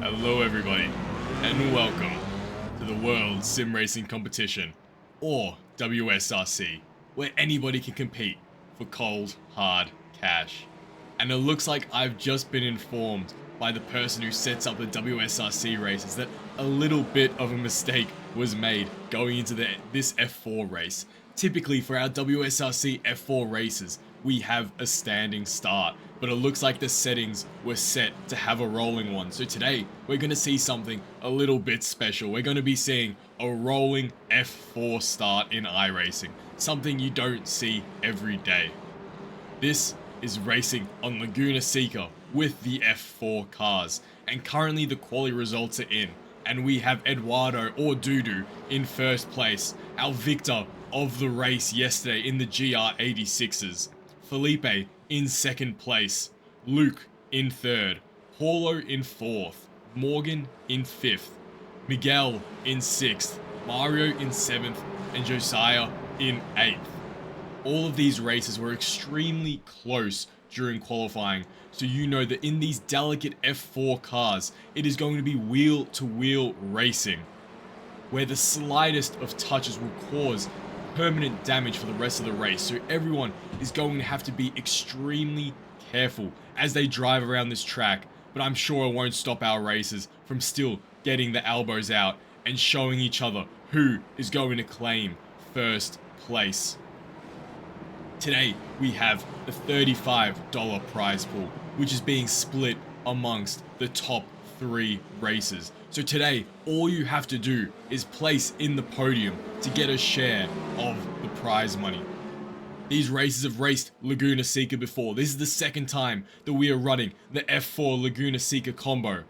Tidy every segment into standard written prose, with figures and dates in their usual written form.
Hello everybody, and welcome to the World Sim Racing Competition, or WSRC, where anybody can compete for cold, hard cash. And it looks like I've just been informed by the person who sets up the WSRC races that a little bit of a mistake was made going into this F4 race. Typically for our WSRC F4 races, we have a standing start, but it looks like the settings were set to have a rolling one. So today, we're going to see something a little bit special. We're going to be seeing a rolling F4 start in iRacing, something you don't see every day. This is racing on Laguna Seca with the F4 cars, and currently the quali results are in, and we have Eduardo or Dudu in first place, our victor of the race yesterday in the GR86s. Felipe in second place, Luke in third, Paulo in fourth, Morgan in fifth, Miguel in sixth, Mario in seventh, and Josiah in eighth. All of these races were extremely close during qualifying, so you know that in these delicate F4 cars, it is going to be wheel-to-wheel racing, where the slightest of touches will cause permanent damage for the rest of the race, so everyone is going to have to be extremely careful as they drive around this track, but I'm sure it won't stop our racers from still getting the elbows out and showing each other who is going to claim first place. Today we have the $35 prize pool, which is being split amongst the top 3 races. So today, all you have to do is place in the podium to get a share of the prize money. These races have raced Laguna Seca before. This is the second time that we are running the F4 Laguna Seca combo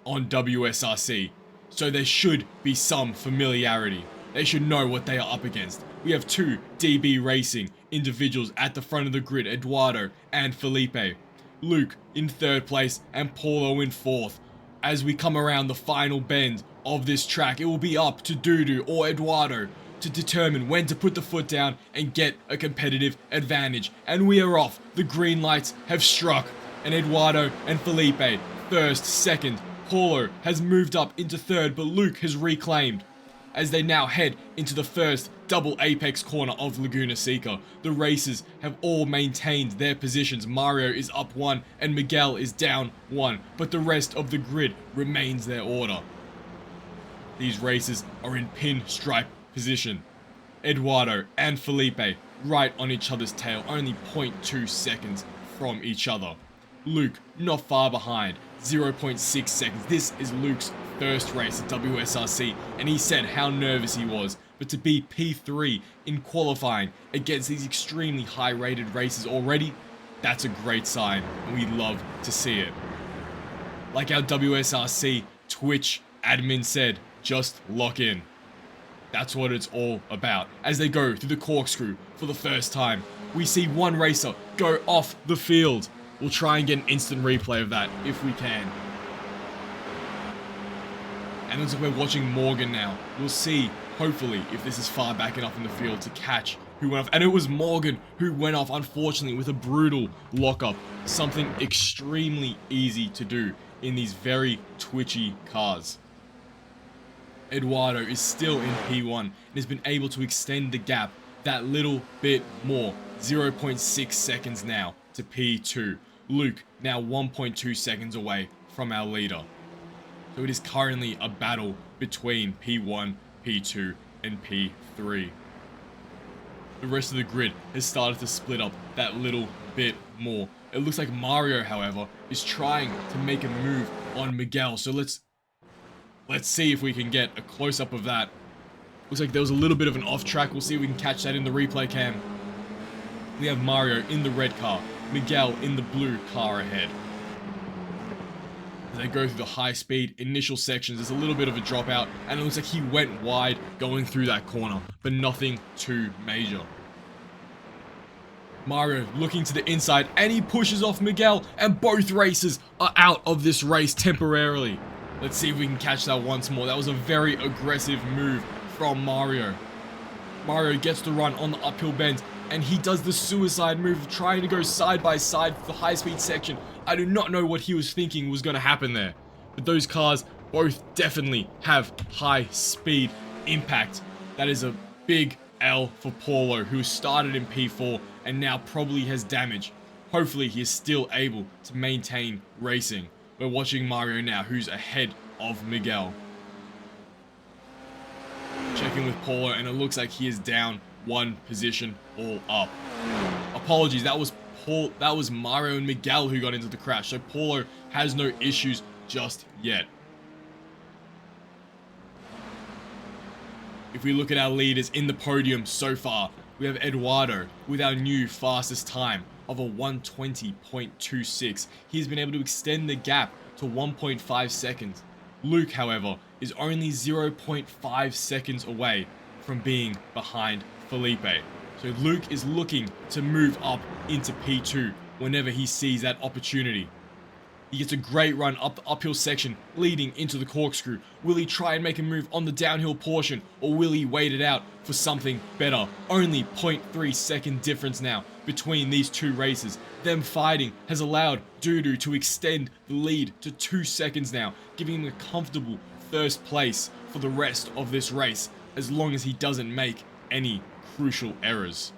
on WSRC. So there should be some familiarity. They should know what they are up against. We have 2 DB Racing individuals at the front of the grid, Eduardo and Felipe. Luke in third place and Paulo in fourth. As we come around the final bend of this track, it will be up to Dudu or Eduardo to determine when to put the foot down and get a competitive advantage. And we are off. The green lights have struck, and Eduardo and Felipe first, second. Paulo has moved up into third, but Luke has reclaimed. As they now head into the first double apex corner of Laguna Seca, the racers have all maintained their positions. Mario is up 1 and Miguel is down 1, but the rest of the grid remains their order. These racers are in pinstripe position. Eduardo and Felipe right on each other's tail, only 0.2 seconds from each other. Luke not far behind, 0.6 seconds. This is Luke's first race at WSRC, and he said how nervous he was, but to be P3 in qualifying against these extremely high rated races already, that's a great sign, and we love to see it. Like our WSRC Twitch admin said, just lock in. That's what it's all about. As they go through the corkscrew for the first time, we see one racer go off the field. We'll try and get an instant replay of that if we can. And looks like we're watching Morgan now. We'll see, hopefully, if this is far back enough in the field to catch who went off. And it was Morgan who went off, unfortunately, with a brutal lockup. Something extremely easy to do in these very twitchy cars. Eduardo is still in P1 and has been able to extend the gap that little bit more. 0.6 seconds now to P2. Luke now 1.2 seconds away from our leader. So it is currently a battle between P1, P2, and P3. The rest of the grid has started to split up that little bit more. It looks like Mario, however, is trying to make a move on Miguel. So let's see if we can get a close-up of that. Looks like there was a little bit of an off-track. We'll see if we can catch that in the replay cam. We have Mario in the red car, Miguel in the blue car ahead. As they go through the high-speed initial sections, there's a little bit of a dropout, and it looks like he went wide going through that corner, but nothing too major. Mario looking to the inside, and he pushes off Miguel, and both racers are out of this race temporarily. Let's see if we can catch that once more. That was a very aggressive move from Mario. Mario gets the run on the uphill bend, and he does the suicide move of trying to go side by side for the high-speed section. I do not know what he was thinking was going to happen there. But those cars both definitely have high speed impact. That is a big L for Paulo, who started in P4 and now probably has damage. Hopefully he is still able to maintain racing. We're watching Mario now, who's ahead of Miguel. Checking with Paulo, and it looks like he is down one position all up. Apologies, that was Mario and Miguel who got into the crash, so Paulo has no issues just yet. If we look at our leaders in the podium so far, we have Eduardo with our new fastest time of a 1:20.26. He's been able to extend the gap to 1.5 seconds. Luke, however, is only 0.5 seconds away from being behind Felipe. So Luke is looking to move up into P2 whenever he sees that opportunity. He gets a great run up the uphill section leading into the corkscrew. Will he try and make a move on the downhill portion, or will he wait it out for something better? Only 0.3 second difference now between these two races. Them fighting has allowed Dudu to extend the lead to 2 seconds now, giving him a comfortable first place for the rest of this race, as long as he doesn't make any crucial errors.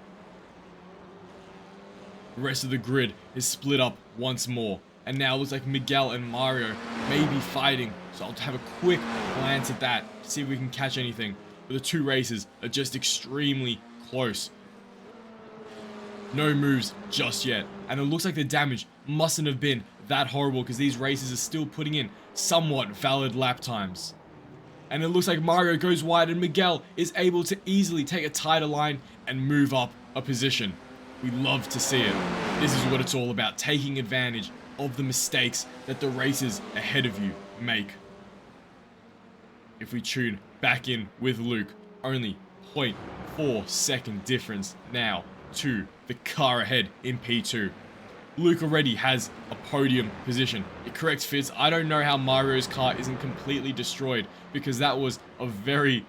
The rest of the grid is split up once more, and now it looks like Miguel and Mario may be fighting, so I'll have a quick glance at that to see if we can catch anything. But the two races are just extremely close. No moves just yet, and it looks like the damage mustn't have been that horrible, because these races are still putting in somewhat valid lap times. And it looks like Mario goes wide and Miguel is able to easily take a tighter line and move up a position. We love to see it. This is what it's all about, taking advantage of the mistakes that the racers ahead of you make. If we tune back in with Luke, only 0.4 second difference now to the car ahead in P2. Luke already has a podium position. It corrects Fitz. I don't know how Mario's car isn't completely destroyed, because that was a very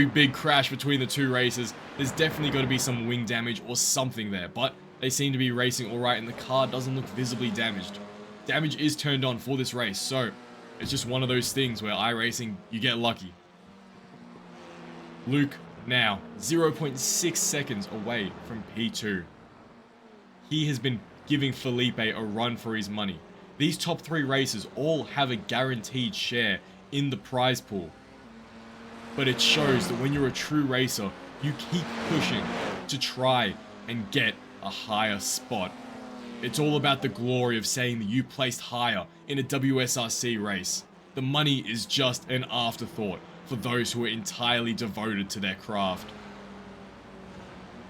big crash between the two races. There's definitely got to be some wing damage or something there, but they seem to be racing alright and the car doesn't look visibly damaged. Damage is turned on for this race, so it's just one of those things where iRacing, you get lucky. Luke now 0.6 seconds away from P2. He has been giving Felipe a run for his money. These top three races all have a guaranteed share in the prize pool. But it shows that when you're a true racer, you keep pushing to try and get a higher spot. It's all about the glory of saying that you placed higher in a WSRC race. The money is just an afterthought for those who are entirely devoted to their craft.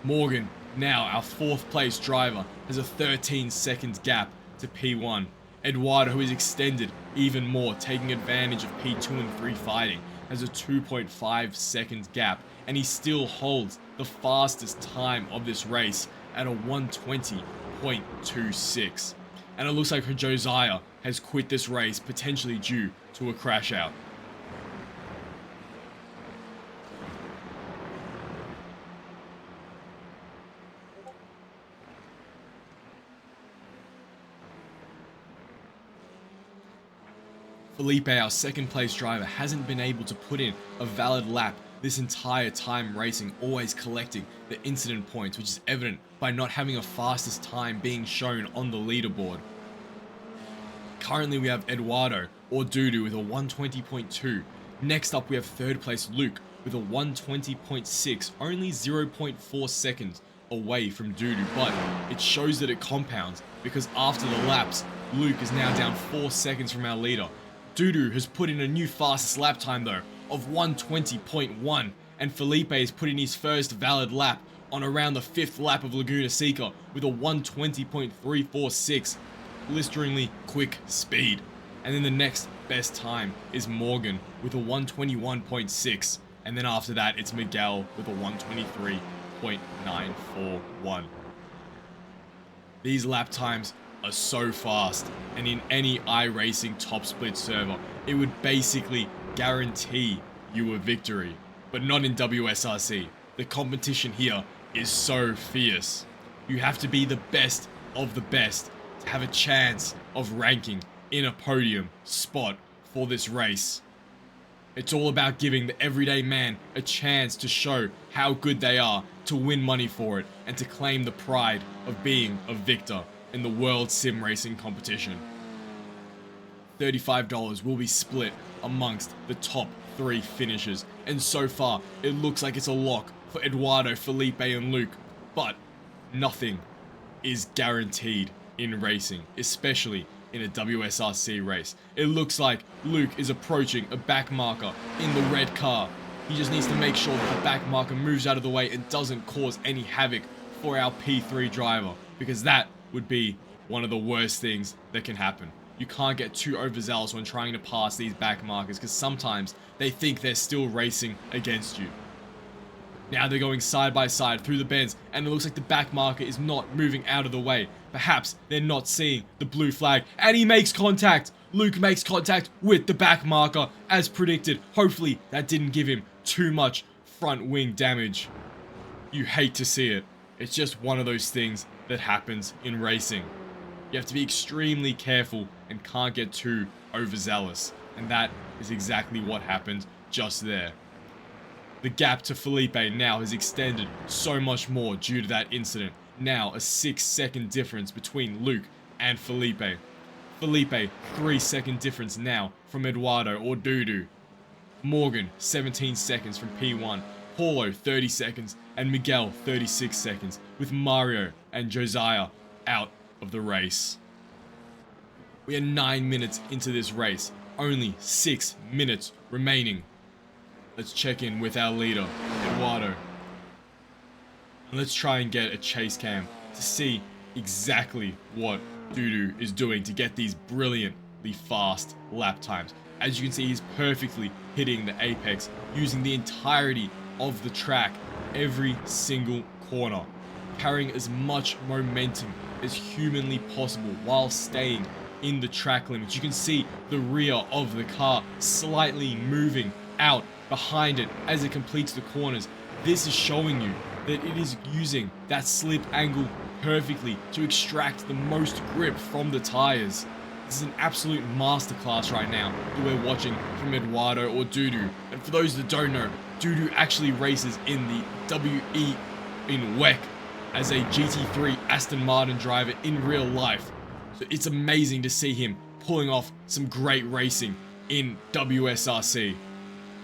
Morgan, now our 4th place driver, has a 13 seconds gap to P1. Eduardo, who is extended even more, taking advantage of P2 and 3 fighting, has a 2.5 seconds gap, and he still holds the fastest time of this race at a 1:20.26. And it looks like Josiah has quit this race, potentially due to a crash out. Felipe, our 2nd place driver, hasn't been able to put in a valid lap this entire time racing, always collecting the incident points, which is evident by not having a fastest time being shown on the leaderboard. Currently we have Eduardo, or Dudu, with a 1:20.2. Next up we have 3rd place Luke with a 1:20.6, only 0.4 seconds away from Dudu, but it shows that it compounds, because after the laps, Luke is now down 4 seconds from our leader. Dudu has put in a new fastest lap time though, of 1:20.1, and Felipe has put in his first valid lap on around the 5th lap of Laguna Seca with a 1:20.346, blisteringly quick speed. And then the next best time is Morgan with a 1:21.6, and then after that it's Miguel with a 1:23.941. These lap times are so fast, and in any iRacing top split server, it would basically guarantee you a victory. But not in WSRC. The competition here is so fierce. You have to be the best of the best to have a chance of ranking in a podium spot for this race. It's all about giving the everyday man a chance to show how good they are, to win money for it, and to claim the pride of being a victor in the World Sim Racing competition. $35 will be split amongst the top 3 finishers, and so far it looks like it's a lock for Eduardo, Felipe and Luke, but nothing is guaranteed in racing, especially in a WSRC race. It looks like Luke is approaching a back marker in the red car. He just needs to make sure that the back marker moves out of the way and doesn't cause any havoc for our P3 driver, because that would be one of the worst things that can happen. You can't get too overzealous when trying to pass these back markers, because sometimes they think they're still racing against you. Now they're going side by side through the bends, and it looks like the back marker is not moving out of the way. Perhaps they're not seeing the blue flag, and he makes contact. Luke makes contact with the back marker as predicted. Hopefully that didn't give him too much front wing damage. You hate to see it. It's just one of those things that happens in racing. You have to be extremely careful and can't get too overzealous, and that is exactly what happened just there. The gap to Felipe now has extended so much more due to that incident. Now a 6-second difference between Luke and Felipe. Felipe, 3-second difference now from Eduardo or Dudu. Morgan, 17 seconds from P1. Paulo, 30 seconds. And Miguel, 36 seconds. With Mario and Josiah out of the race. We are 9 minutes into this race. Only 6 minutes remaining. Let's check in with our leader, Eduardo. And let's try and get a chase cam to see exactly what Dudu is doing to get these brilliantly fast lap times. As you can see, he's perfectly hitting the apex, using the entirety of the track, every single corner, carrying as much momentum as humanly possible while staying in the track limits. You can see the rear of the car slightly moving out behind it as it completes the corners. This is showing you that it is using that slip angle perfectly to extract the most grip from the tires. This is an absolute masterclass right now that we're watching from Eduardo or Dudu. And for those that don't know, Dudu actually races in the WE in WEC as a GT3 Aston Martin driver in real life. So it's amazing to see him pulling off some great racing in WSRC.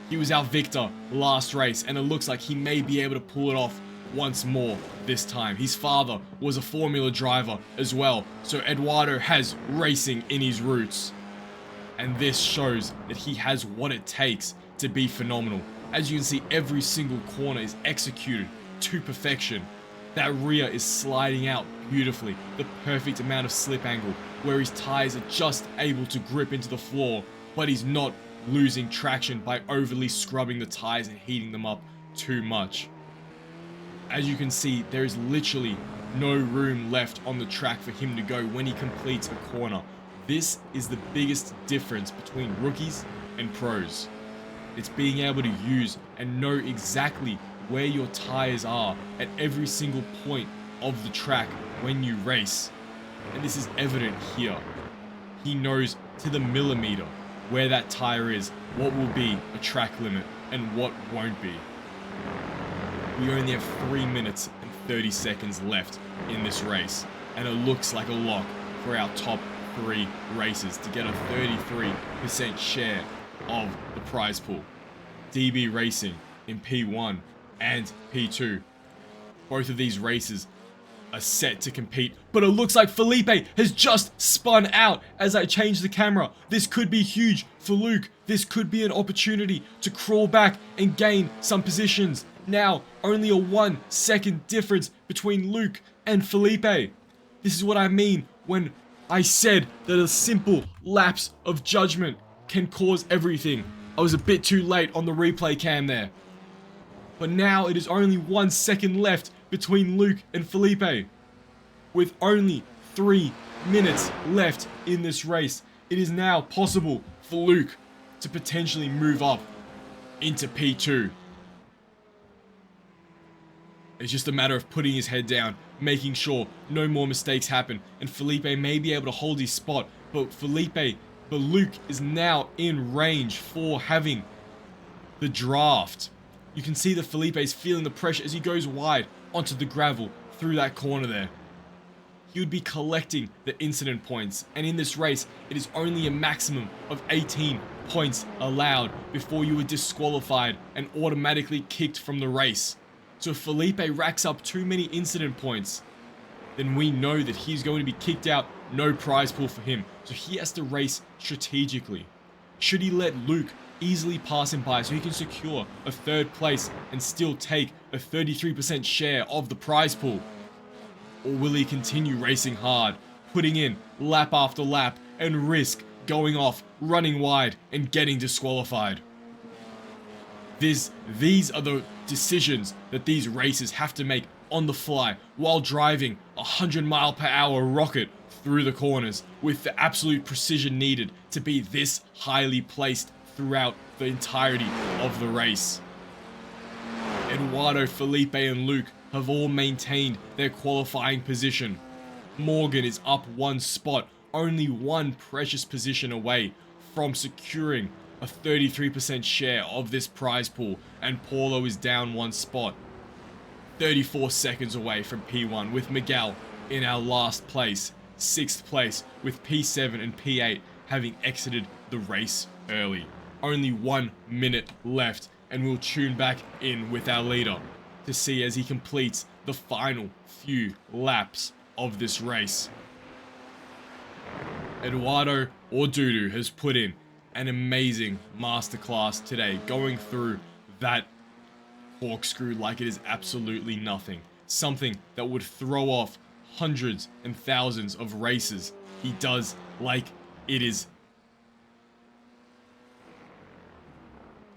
He was our victor last race, and it looks like he may be able to pull it off once more this time. His father was a Formula driver as well, so Eduardo has racing in his roots. And this shows that he has what it takes to be phenomenal. As you can see, every single corner is executed to perfection. That rear is sliding out beautifully, the perfect amount of slip angle, where his tires are just able to grip into the floor, but he's not losing traction by overly scrubbing the tires and heating them up too much. As you can see, there is literally no room left on the track for him to go when he completes a corner. This is the biggest difference between rookies and pros. It's being able to use and know exactly where your tires are at every single point of the track when you race. And this is evident here. He knows to the millimeter where that tire is, what will be a track limit and what won't be. We only have 3 minutes and 30 seconds left in this race, and it looks like a lock for our top 3 racers to get a 33% share of the prize pool. DB Racing in P1 and P2. Both of these races are set to compete, but it looks like Felipe has just spun out as I change the camera. This could be huge for Luke. This could be an opportunity to crawl back and gain some positions. Now, only a 1 second difference between Luke and Felipe. This is what I mean when I said that a simple lapse of judgment can cause everything. I was a bit too late on the replay cam there. But now it is only 1 second left between Luke and Felipe. With only 3 minutes left in this race, it is now possible for Luke to potentially move up into P2. It's just a matter of putting his head down, making sure no more mistakes happen, and Felipe may be able to hold his spot but Luke is now in range for having the draft. You can see that Felipe's feeling the pressure as he goes wide onto the gravel through that corner there. He would be collecting the incident points, and in this race, it is only a maximum of 18 points allowed before you are disqualified and automatically kicked from the race. So if Felipe racks up too many incident points, then we know that he's going to be kicked out, no prize pool for him. So he has to race strategically. Should he let Luke easily pass him by so he can secure a third place and still take a 33% share of the prize pool? Or will he continue racing hard, putting in lap after lap, and risk going off, running wide, and getting disqualified? These are the decisions that these racers have to make on the fly while driving a 100-mile-per-hour rocket through the corners with the absolute precision needed to be this highly placed throughout the entirety of the race. Eduardo, Felipe, and Luke have all maintained their qualifying position. Morgan is up one spot, only one precious position away from securing a 33% share of this prize pool, and Paulo is down one spot, 34 seconds away from P1, with Miguel in our last place, 6th place, with P7 and P8 having exited the race early. Only 1 minute left, and we'll tune back in with our leader to see as he completes the final few laps of this race. Eduardo or Dudu has put in an amazing masterclass today, going through that corkscrew like it is absolutely nothing. Something that would throw off hundreds and thousands of races. He does like it is.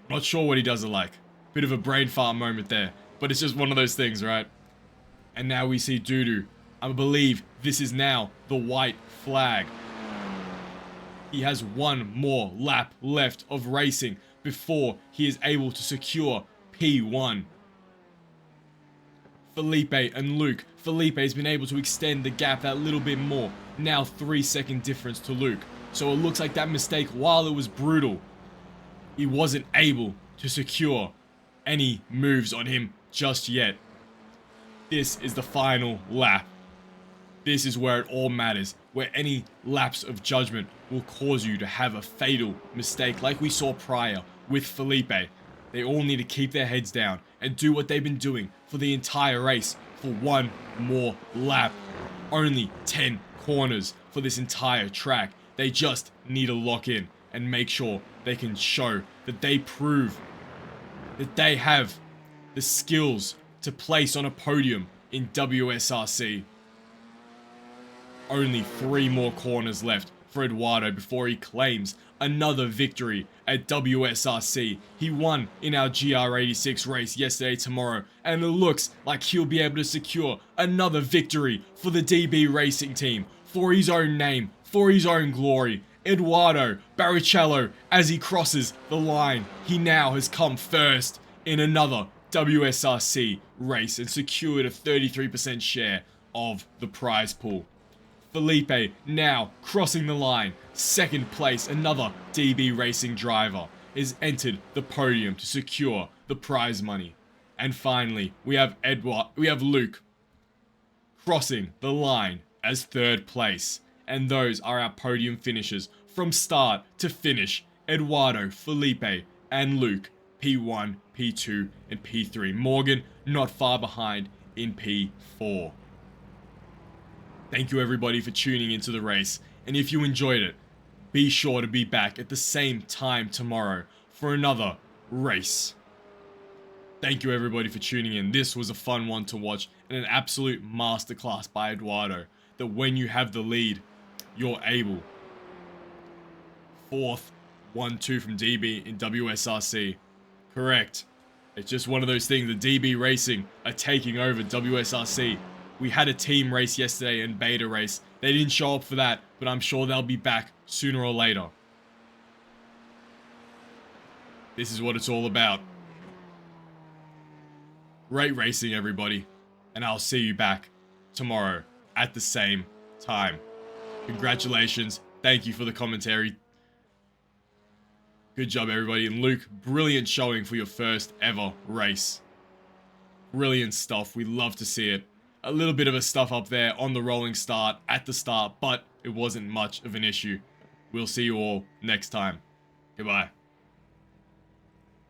Not sure what he does it like. Bit of a brain fart moment there, but it's just one of those things, right? And now we see Dudu. I believe this is now the white flag. He has one more lap left of racing before he is able to secure P1. Felipe and Luke. Felipe has been able to extend the gap that little bit more. Now 3-second difference to Luke. So it looks like that mistake, while it was brutal, he wasn't able to secure any moves on him just yet. This is the final lap. This is where it all matters, where any lapse of judgment will cause you to have a fatal mistake like we saw prior with Felipe. They all need to keep their heads down and do what they've been doing for the entire race for one more lap. Only 10 corners for this entire track. They just need to lock in and make sure they can show that they prove that they have the skills to place on a podium in WSRC. Only 3 more corners left for Eduardo before he claims another victory at WSRC. He won in our GR86 race yesterday, tomorrow, and it looks like he'll be able to secure another victory for the DB Racing team, for his own name, for his own glory. Eduardo Barrichello, as he crosses the line, he now has come first in another WSRC race and secured a 33% share of the prize pool. Felipe now crossing the line, 2nd place, another DB Racing driver, is entered the podium to secure the prize money. And finally, we have Luke crossing the line as 3rd place. And those are our podium finishes from start to finish. Eduardo, Felipe, and Luke, P1, P2, and P3. Morgan not far behind in P4. Thank you everybody for tuning into the race, and if you enjoyed it, be sure to be back at the same time tomorrow for another race. Thank you everybody for tuning in. This was a fun one to watch and an absolute masterclass by Eduardo, that when you have the lead, you're able. 4th, 1-2 from DB in WSRC. Correct. It's just one of those things. The DB Racing are taking over WSRC. We had a team race yesterday and beta race. They didn't show up for that, but I'm sure they'll be back sooner or later. This is what it's all about. Great racing, everybody. And I'll see you back tomorrow at the same time. Congratulations. thank you for the commentary. Good job, everybody. And Luke, brilliant showing for your first ever race. Brilliant stuff. We love to see it. A little bit of a stuff up there on the rolling start at the start, but it wasn't much of an issue. We'll see you all next time. Goodbye.